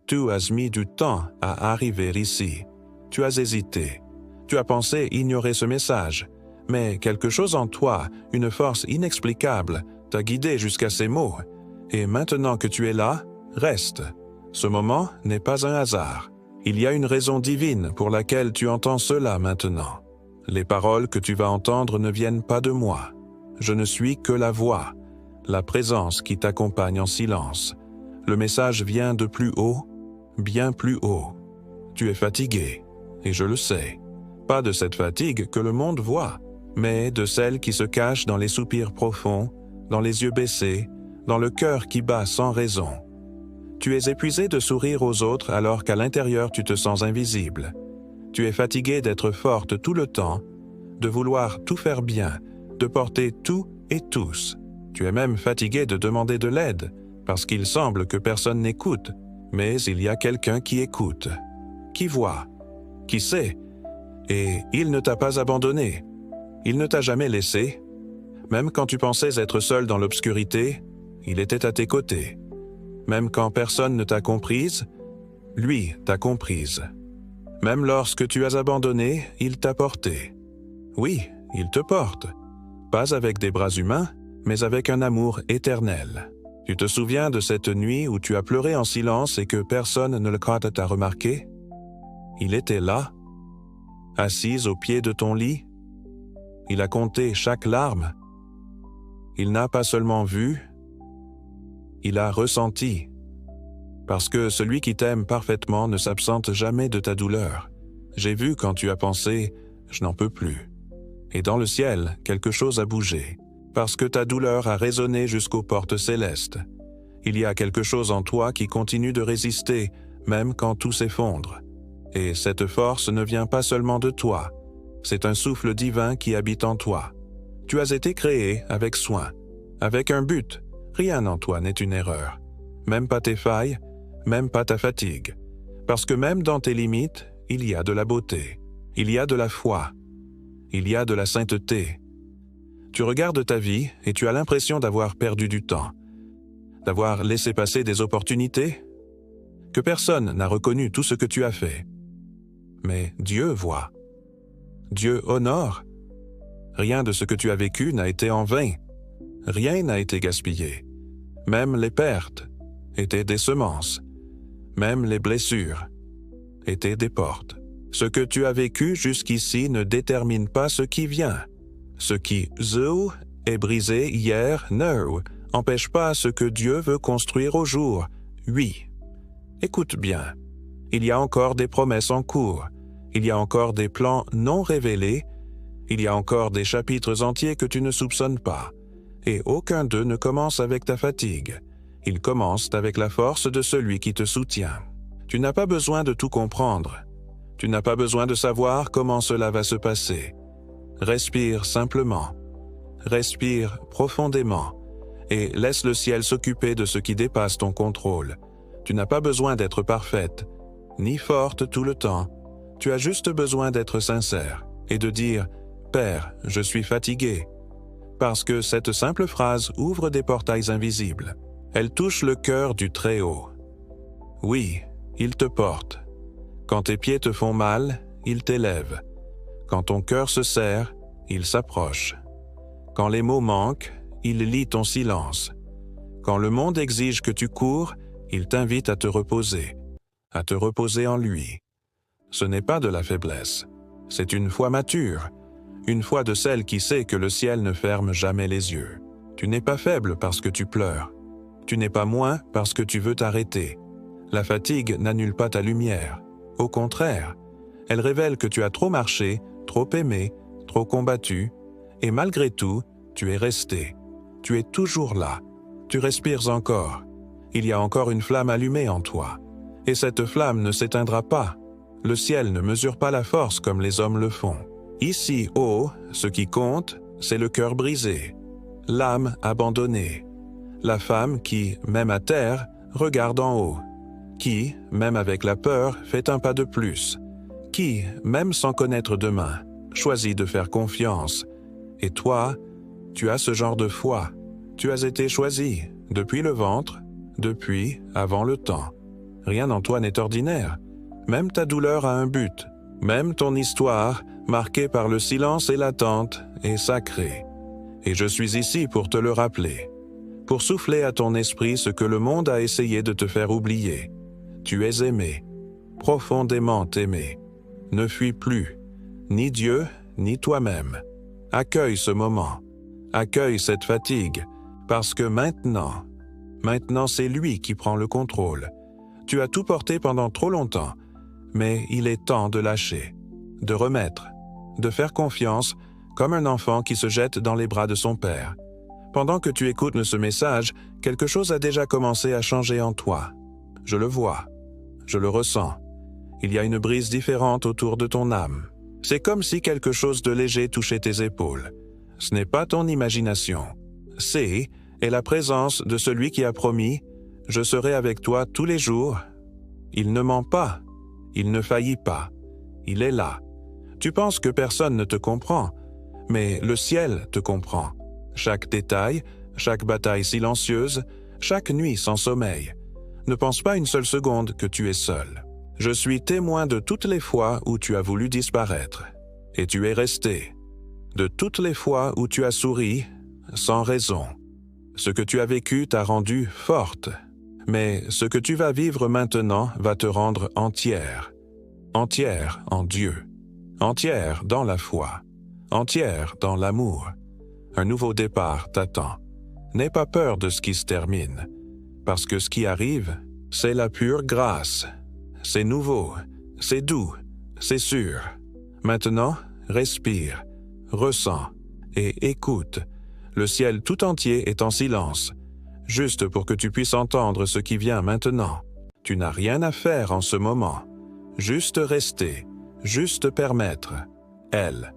tu as mis du temps à arriver ici. Tu as hésité. Tu as pensé ignorer ce message. Mais quelque chose en toi, une force inexplicable, t'a guidé jusqu'à ces mots. Et maintenant que tu es là, reste. Ce moment n'est pas un hasard. Il y a une raison divine pour laquelle tu entends cela maintenant. Les paroles que tu vas entendre ne viennent pas de moi. Je ne suis que la voix, la présence qui t'accompagne en silence. Le message vient de plus haut, bien plus haut. Tu es fatigué, et je le sais. Pas de cette fatigue que le monde voit, mais de celle qui se cache dans les soupirs profonds, dans les yeux baissés, dans le cœur qui bat sans raison. Tu es épuisé de sourire aux autres alors qu'à l'intérieur tu te sens invisible. Tu es fatigué d'être forte tout le temps, de vouloir tout faire bien, de porter tout et tous. Tu es même fatigué de demander de l'aide, parce qu'il semble que personne n'écoute, mais il y a quelqu'un qui écoute, qui voit, qui sait, et il ne t'a pas abandonné. Il ne t'a jamais laissé. Même quand tu pensais être seul dans l'obscurité, il était à tes côtés. Même quand personne ne t'a comprise, lui t'a comprise. Même lorsque tu as abandonné, il t'a porté. Oui, il te porte. Pas avec des bras humains, mais avec un amour éternel. Tu te souviens de cette nuit où tu as pleuré en silence et que personne ne le t'a remarqué? Il était là, assis au pied de ton lit. Il a compté chaque larme. Il n'a pas seulement vu, il a ressenti. Parce que celui qui t'aime parfaitement ne s'absente jamais de ta douleur. J'ai vu quand tu as pensé « je n'en peux plus ». Et dans le ciel, quelque chose a bougé, parce que ta douleur a résonné jusqu'aux portes célestes. Il y a quelque chose en toi qui continue de résister, même quand tout s'effondre. Et cette force ne vient pas seulement de toi, c'est un souffle divin qui habite en toi. Tu as été créé avec soin, avec un but. Rien en toi n'est une erreur, même pas tes failles, même pas ta fatigue. Parce que même dans tes limites, il y a de la beauté, il y a de la foi, il y a de la sainteté. Tu regardes ta vie et tu as l'impression d'avoir perdu du temps, d'avoir laissé passer des opportunités, que personne n'a reconnu tout ce que tu as fait. Mais Dieu voit. Dieu honore. Rien de ce que tu as vécu n'a été en vain. Rien n'a été gaspillé. Même les pertes étaient des semences. Même les blessures étaient des portes. Ce que tu as vécu jusqu'ici ne détermine pas ce qui vient. Ce qui est brisé hier n'empêche pas ce que Dieu veut construire au jour. Oui. Écoute bien. Il y a encore des promesses en cours. Il y a encore des plans non révélés. Il y a encore des chapitres entiers que tu ne soupçonnes pas. Et aucun d'eux ne commence avec ta fatigue. Ils commencent avec la force de celui qui te soutient. Tu n'as pas besoin de tout comprendre. Tu n'as pas besoin de savoir comment cela va se passer. Respire simplement. Respire profondément. Et laisse le ciel s'occuper de ce qui dépasse ton contrôle. Tu n'as pas besoin d'être parfaite, ni forte tout le temps. Tu as juste besoin d'être sincère et de dire « Père, je suis fatigué ». Parce que cette simple phrase ouvre des portails invisibles. Elle touche le cœur du Très-Haut. Oui, il te porte. Quand tes pieds te font mal, il t'élève. Quand ton cœur se serre, il s'approche. Quand les mots manquent, il lit ton silence. Quand le monde exige que tu cours, il t'invite à te reposer en lui. Ce n'est pas de la faiblesse, c'est une foi mature, une foi de celle qui sait que le ciel ne ferme jamais les yeux. Tu n'es pas faible parce que tu pleures. Tu n'es pas moins parce que tu veux t'arrêter. La fatigue n'annule pas ta lumière. Au contraire, elle révèle que tu as trop marché, trop aimé, trop combattu, et malgré tout, tu es resté. Tu es toujours là. Tu respires encore. Il y a encore une flamme allumée en toi. Et cette flamme ne s'éteindra pas. Le ciel ne mesure pas la force comme les hommes le font. Ici, haut, ce qui compte, c'est le cœur brisé, l'âme abandonnée, la femme qui, même à terre, regarde en haut, qui, même avec la peur, fait un pas de plus, qui, même sans connaître demain, choisit de faire confiance. Et toi, tu as ce genre de foi. Tu as été choisi, depuis le ventre, depuis avant le temps. Rien en toi n'est ordinaire. Même ta douleur a un but. Même ton histoire, marquée par le silence et l'attente, est sacrée. Et je suis ici pour te le rappeler, pour souffler à ton esprit ce que le monde a essayé de te faire oublier. Tu es aimé, profondément aimé. Ne fuis plus, ni Dieu, ni toi-même. Accueille ce moment, accueille cette fatigue, parce que maintenant c'est lui qui prend le contrôle. Tu as tout porté pendant trop longtemps, mais il est temps de lâcher, de remettre, de faire confiance comme un enfant qui se jette dans les bras de son père. Pendant que tu écoutes ce message, quelque chose a déjà commencé à changer en toi. Je le vois, je le ressens. Il y a une brise différente autour de ton âme. C'est comme si quelque chose de léger touchait tes épaules. Ce n'est pas ton imagination. C'est la présence de celui qui a promis « Je serai avec toi tous les jours ». Il ne ment pas, il ne faillit pas, il est là. Tu penses que personne ne te comprend, mais le ciel te comprend. Chaque détail, chaque bataille silencieuse, chaque nuit sans sommeil. Ne pense pas une seule seconde que tu es seul. Je suis témoin de toutes les fois où tu as voulu disparaître, et tu es resté. De toutes les fois où tu as souri, sans raison. Ce que tu as vécu t'a rendue forte, mais ce que tu vas vivre maintenant va te rendre entière. Entière en Dieu, entière dans la foi, entière dans l'amour. Un nouveau départ t'attend. N'aie pas peur de ce qui se termine, parce que ce qui arrive, c'est la pure grâce. C'est nouveau, c'est doux, c'est sûr. Maintenant, respire, ressens et écoute. Le ciel tout entier est en silence, juste pour que tu puisses entendre ce qui vient maintenant. Tu n'as rien à faire en ce moment. Juste rester, juste permettre. Elle,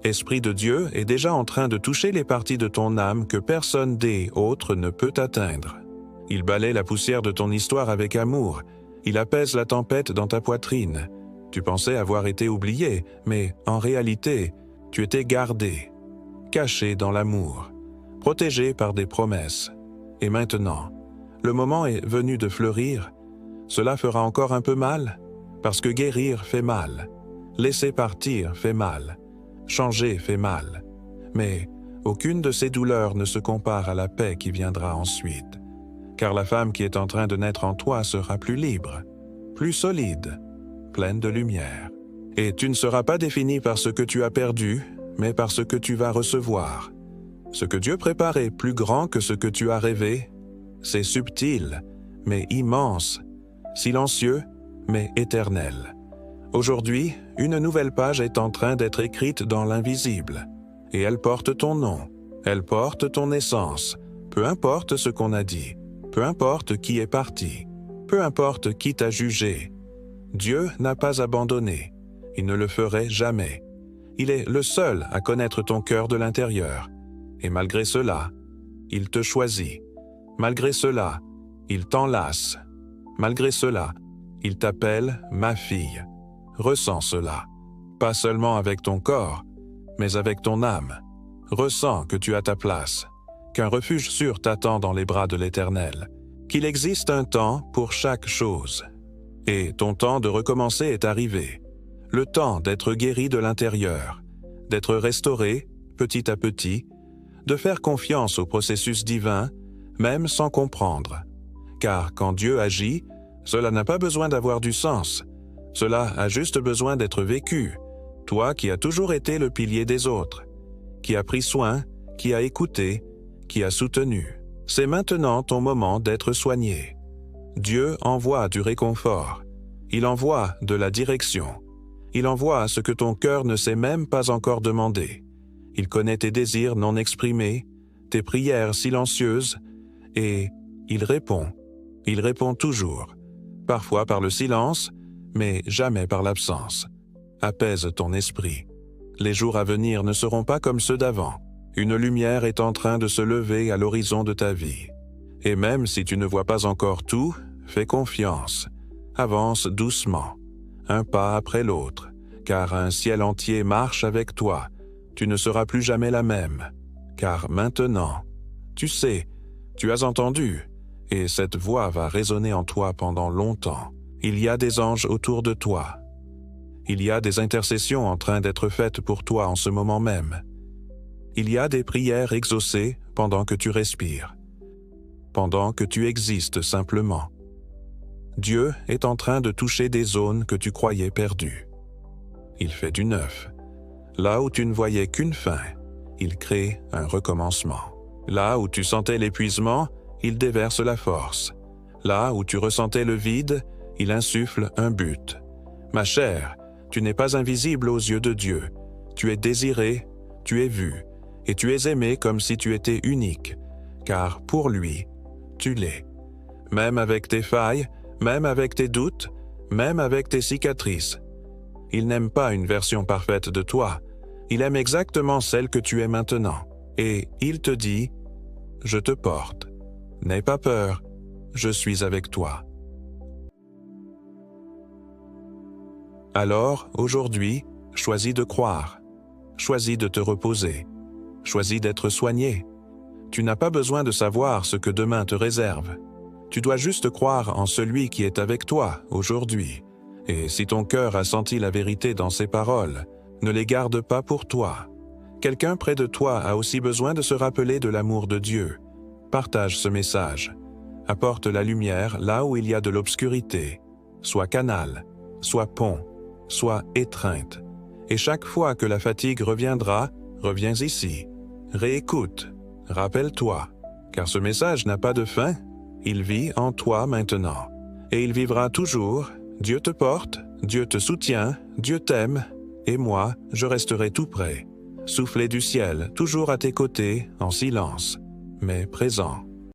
Esprit de Dieu, est déjà en train de toucher les parties de ton âme que personne d'autre ne peut atteindre. Il balaie la poussière de ton histoire avec amour. Il apaise la tempête dans ta poitrine. Tu pensais avoir été oublié, mais en réalité, tu étais gardé, caché dans l'amour, protégé par des promesses. Et maintenant, le moment est venu de fleurir. Cela fera encore un peu mal, parce que guérir fait mal, laisser partir fait mal, changer fait mal. Mais aucune de ces douleurs ne se compare à la paix qui viendra ensuite. Car la femme qui est en train de naître en toi sera plus libre, plus solide, pleine de lumière. Et tu ne seras pas défini par ce que tu as perdu, mais par ce que tu vas recevoir. Ce que Dieu prépare est plus grand que ce que tu as rêvé. C'est subtil, mais immense, silencieux, mais éternel. Aujourd'hui, une nouvelle page est en train d'être écrite dans l'invisible. Et elle porte ton nom, elle porte ton essence, peu importe ce qu'on a dit. Peu importe qui est parti, peu importe qui t'a jugé, Dieu n'a pas abandonné, il ne le ferait jamais. Il est le seul à connaître ton cœur de l'intérieur. Et malgré cela, il te choisit. Malgré cela, il t'enlace. Malgré cela, il t'appelle « ma fille ». Ressens cela, pas seulement avec ton corps, mais avec ton âme. Ressens que tu as ta place, qu'un refuge sûr t'attend dans les bras de l'Éternel, qu'il existe un temps pour chaque chose. Et ton temps de recommencer est arrivé, le temps d'être guéri de l'intérieur, d'être restauré, petit à petit, de faire confiance au processus divin, même sans comprendre. Car quand Dieu agit, cela n'a pas besoin d'avoir du sens, cela a juste besoin d'être vécu, toi qui as toujours été le pilier des autres, qui a pris soin, qui a écouté, qui a soutenu. C'est maintenant ton moment d'être soigné. Dieu envoie du réconfort. Il envoie de la direction. Il envoie ce que ton cœur ne s'est même pas encore demandé. Il connaît tes désirs non exprimés, tes prières silencieuses, et il répond. Il répond toujours, parfois par le silence, mais jamais par l'absence. Apaise ton esprit. Les jours à venir ne seront pas comme ceux d'avant. Une lumière est en train de se lever à l'horizon de ta vie. Et même si tu ne vois pas encore tout, fais confiance. Avance doucement, un pas après l'autre, car un ciel entier marche avec toi. Tu ne seras plus jamais la même. Car maintenant, tu sais, tu as entendu, et cette voix va résonner en toi pendant longtemps. Il y a des anges autour de toi. Il y a des intercessions en train d'être faites pour toi en ce moment même. Il y a des prières exaucées pendant que tu respires, pendant que tu existes simplement. Dieu est en train de toucher des zones que tu croyais perdues. Il fait du neuf. Là où tu ne voyais qu'une fin, il crée un recommencement. Là où tu sentais l'épuisement, il déverse la force. Là où tu ressentais le vide, il insuffle un but. Ma chère, tu n'es pas invisible aux yeux de Dieu. Tu es désiré, tu es vu, et tu es aimé comme si tu étais unique, car pour lui, tu l'es. Même avec tes failles, même avec tes doutes, même avec tes cicatrices. Il n'aime pas une version parfaite de toi. Il aime exactement celle que tu es maintenant. Et il te dit, « Je te porte. N'aie pas peur, je suis avec toi. » Alors, aujourd'hui, choisis de croire. Choisis de te reposer. Choisis d'être soigné. Tu n'as pas besoin de savoir ce que demain te réserve. Tu dois juste croire en celui qui est avec toi aujourd'hui. Et si ton cœur a senti la vérité dans ces paroles, ne les garde pas pour toi. Quelqu'un près de toi a aussi besoin de se rappeler de l'amour de Dieu. Partage ce message. Apporte la lumière là où il y a de l'obscurité. Sois canal, sois pont, sois étreinte. Et chaque fois que la fatigue reviendra, reviens ici. Réécoute, rappelle-toi, car ce message n'a pas de fin. Il vit en toi maintenant. Et il vivra toujours. Dieu te porte, Dieu te soutient, Dieu t'aime, et moi, je resterai tout près. Souffler du ciel, toujours à tes côtés, en silence, mais présent.